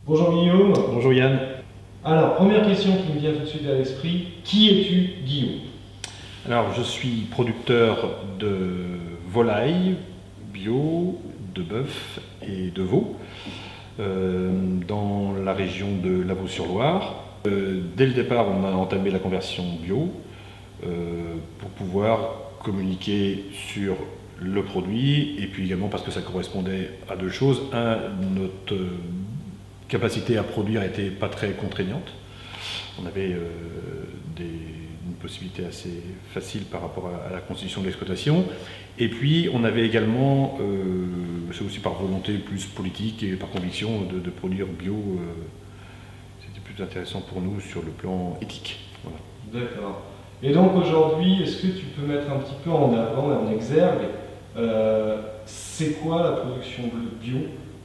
Bonjour Guillaume. Bonjour Yann. Alors, première question qui me vient tout de suite à l'esprit. Qui es-tu, Guillaume? Alors je suis producteur de volailles bio, de bœuf et de veau dans la région de Lavaux-sur-Loire. Dès le départ, on a entamé la conversion bio pour pouvoir communiquer sur le produit et puis également parce que ça correspondait à deux choses. Un, notre capacité à produire n'était pas très contraignante. On avait une possibilité assez facile par rapport à la constitution de l'exploitation. Et puis on avait également, c'est aussi par volonté plus politique et par conviction de produire bio. C'était plus intéressant pour nous sur le plan éthique. Voilà. D'accord. Et donc aujourd'hui, est-ce que tu peux mettre un petit peu en avant et en exergue c'est quoi la production bio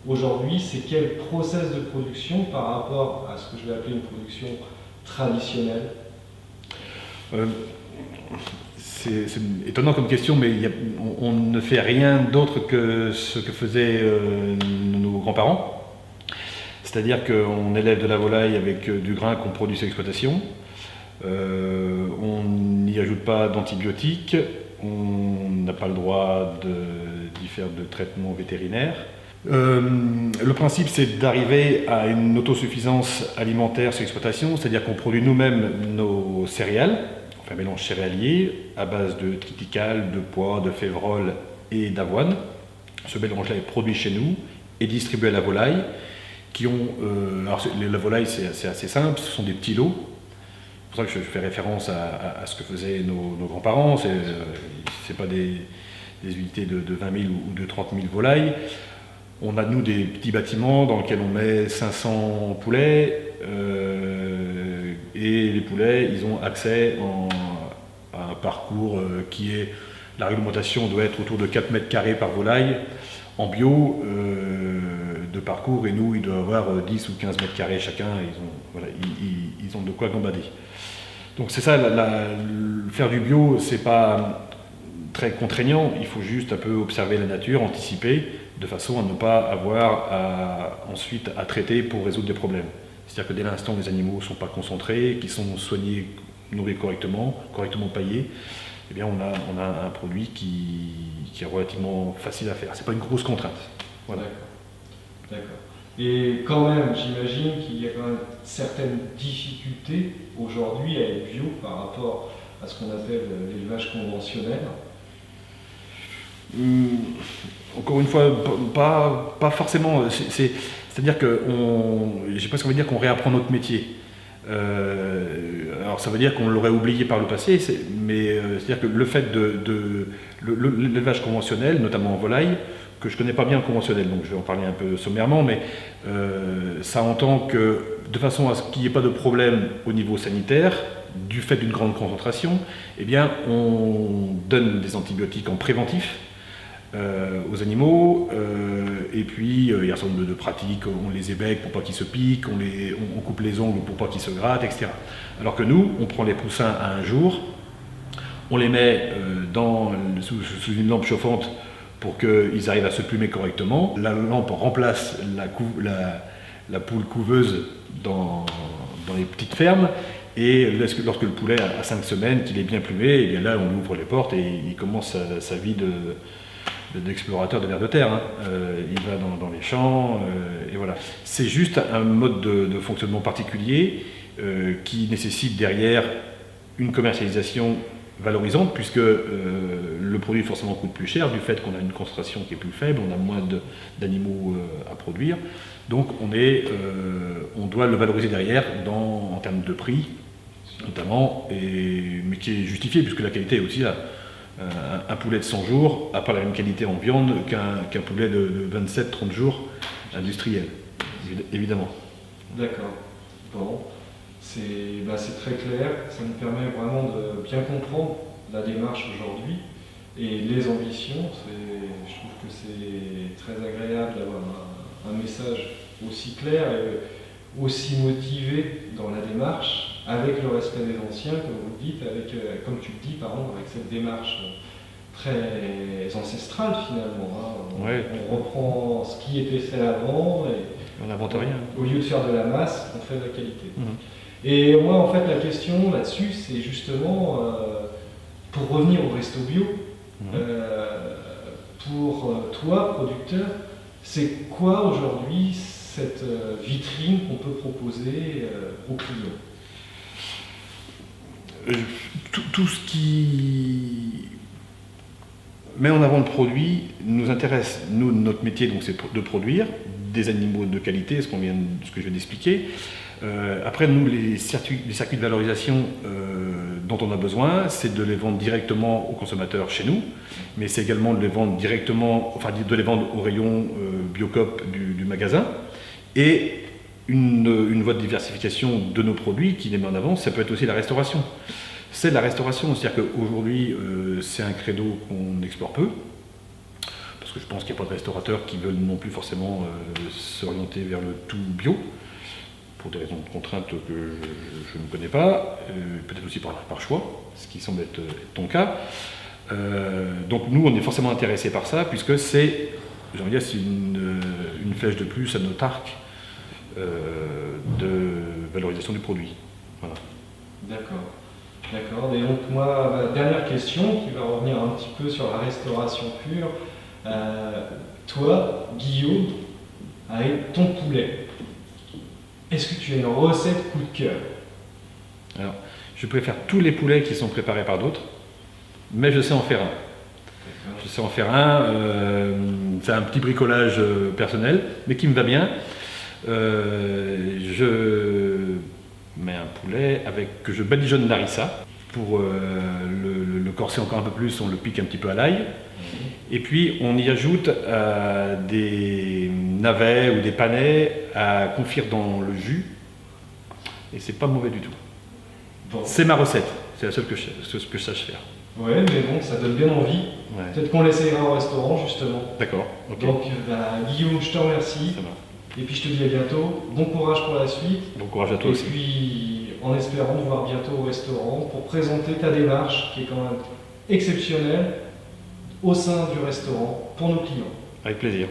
aujourd'hui? C'est quel process de production par rapport à ce que je vais appeler une production traditionnelle? C'est étonnant comme question, mais on ne fait rien d'autre que ce que faisaient nos grands-parents. C'est-à-dire qu'on élève de la volaille avec du grain qu'on produit sur l'exploitation. On n'y ajoute pas d'antibiotiques. On n'a pas le droit d'y faire de traitement vétérinaire. Le principe, c'est d'arriver à une autosuffisance alimentaire sur l'exploitation, c'est-à-dire qu'on produit nous-mêmes nos céréales, on fait un mélange céréalier à base de triticale, de pois, de févrole et d'avoine. Ce mélange-là est produit chez nous et distribué à la volaille, qui ont... la volaille, c'est assez simple, ce sont des petits lots. C'est pour ça que je fais référence à ce que faisaient nos grands-parents. C'est pas des unités de 20 000 ou de 30 000 volailles. On a, nous, des petits bâtiments dans lesquels on met 500 poulets et les poulets, ils ont accès à un parcours qui est... La réglementation doit être autour de 4 mètres carrés par volaille en bio de parcours, et nous, ils doivent avoir 10 ou 15 mètres carrés chacun. Ils ont de quoi gambader. Donc c'est ça, faire du bio, c'est pas très contraignant, il faut juste un peu observer la nature, anticiper, de façon à ne pas avoir ensuite à traiter pour résoudre des problèmes. C'est-à-dire que dès l'instant où les animaux ne sont pas concentrés, qu'ils sont soignés, nourris correctement paillés, eh bien on a un produit qui est relativement facile à faire. C'est pas une grosse contrainte. Voilà. D'accord. Et quand même, j'imagine qu'il y a quand même certaines difficultés aujourd'hui à être bio par rapport à ce qu'on appelle l'élevage conventionnel. Encore une fois, pas forcément. C'est-à-dire que j'ai presque envie de dire qu'on réapprend notre métier. Alors ça veut dire qu'on l'aurait oublié par le passé, mais c'est-à-dire que le fait de l'élevage conventionnel, notamment en volaille, que je ne connais pas bien le conventionnel, donc je vais en parler un peu sommairement, mais ça entend que de façon à ce qu'il n'y ait pas de problème au niveau sanitaire, du fait d'une grande concentration, eh bien on donne des antibiotiques en préventif aux animaux, et puis il y a un certain nombre de pratiques, on les ébec pour pas qu'ils se piquent, on coupe les ongles pour pas qu'ils se grattent, etc. Alors que nous, on prend les poussins à un jour, on les met sous une lampe chauffante pour qu'ils arrivent à se plumer correctement. La lampe remplace la poule couveuse dans les petites fermes, et lorsque le poulet a 5 semaines, qu'il est bien plumé, et bien là on lui ouvre les portes et il commence sa vie d'explorateur de vers de terre. Il va dans les champs, et voilà. C'est juste un mode de fonctionnement particulier qui nécessite derrière une commercialisation valorisante, puisque le produit forcément coûte plus cher du fait qu'on a une concentration qui est plus faible, on a moins d'animaux à produire, donc on doit le valoriser derrière en termes de prix notamment, mais qui est justifié puisque la qualité est aussi là. Un poulet de 100 jours n'a pas la même qualité en viande qu'un poulet de 27-30 jours industriel, évidemment. D'accord. Bon. C'est très clair, ça nous permet vraiment de bien comprendre la démarche aujourd'hui et les ambitions. Je trouve que c'est très agréable d'avoir un message aussi clair et aussi motivé dans la démarche, avec le respect des anciens, comme vous le dites, comme tu le dis, pardon, avec cette démarche très ancestrale finalement. Ouais. On reprend ce qui était fait avant On n'invente rien. Au lieu de faire de la masse, on fait de la qualité. Mhm. Et moi, en fait, la question là-dessus, c'est justement, pour revenir au resto bio, pour toi, producteur, c'est quoi aujourd'hui cette vitrine qu'on peut proposer aux clients? Tout ce qui met en avant le produit nous intéresse. Nous, notre métier, donc, c'est de produire des animaux de qualité, ce que je viens d'expliquer. Après, nous, les circuits de valorisation dont on a besoin, c'est de les vendre directement aux consommateurs chez nous, mais c'est également de les vendre directement, enfin de les vendre au rayon Biocop du magasin. Et une voie de diversification de nos produits qui les met en avant, ça peut être aussi la restauration. C'est la restauration, c'est-à-dire qu'aujourd'hui, c'est un credo qu'on explore peu, parce que je pense qu'il n'y a pas de restaurateurs qui veulent non plus forcément s'orienter vers le tout bio, pour des raisons de contraintes que je ne connais pas, peut-être aussi par choix, ce qui semble être ton cas. Donc nous, on est forcément intéressés par ça, puisque c'est une flèche de plus à notre arc de valorisation du produit. Voilà. D'accord. Et donc moi, ma dernière question, qui va revenir un petit peu sur la restauration pure. Toi, Guillaume, avec ton poulet, est-ce que tu as une recette coup de cœur? Alors, je préfère tous les poulets qui sont préparés par d'autres, mais je sais en faire un. Je sais en faire un, c'est un petit bricolage personnel, mais qui me va bien. Je mets un poulet que je badigeonne d'harissa. Pour le corser encore un peu plus, on le pique un petit peu à l'ail. Et puis on y ajoute des navets ou des panais à confire dans le jus. Et c'est pas mauvais du tout. Bon. C'est ma recette, c'est la seule que je sache faire. Ouais, mais bon, ça donne bien envie. Ouais. Peut-être qu'on l'essayera au restaurant, justement. D'accord. Okay. Donc, Guillaume, je te remercie. Ça va. Et puis, je te dis à bientôt. Bon courage pour la suite. Bon courage à toi aussi. Et puis, en espérant te voir bientôt au restaurant pour présenter ta démarche, qui est quand même exceptionnelle, au sein du restaurant, pour nos clients. Avec plaisir.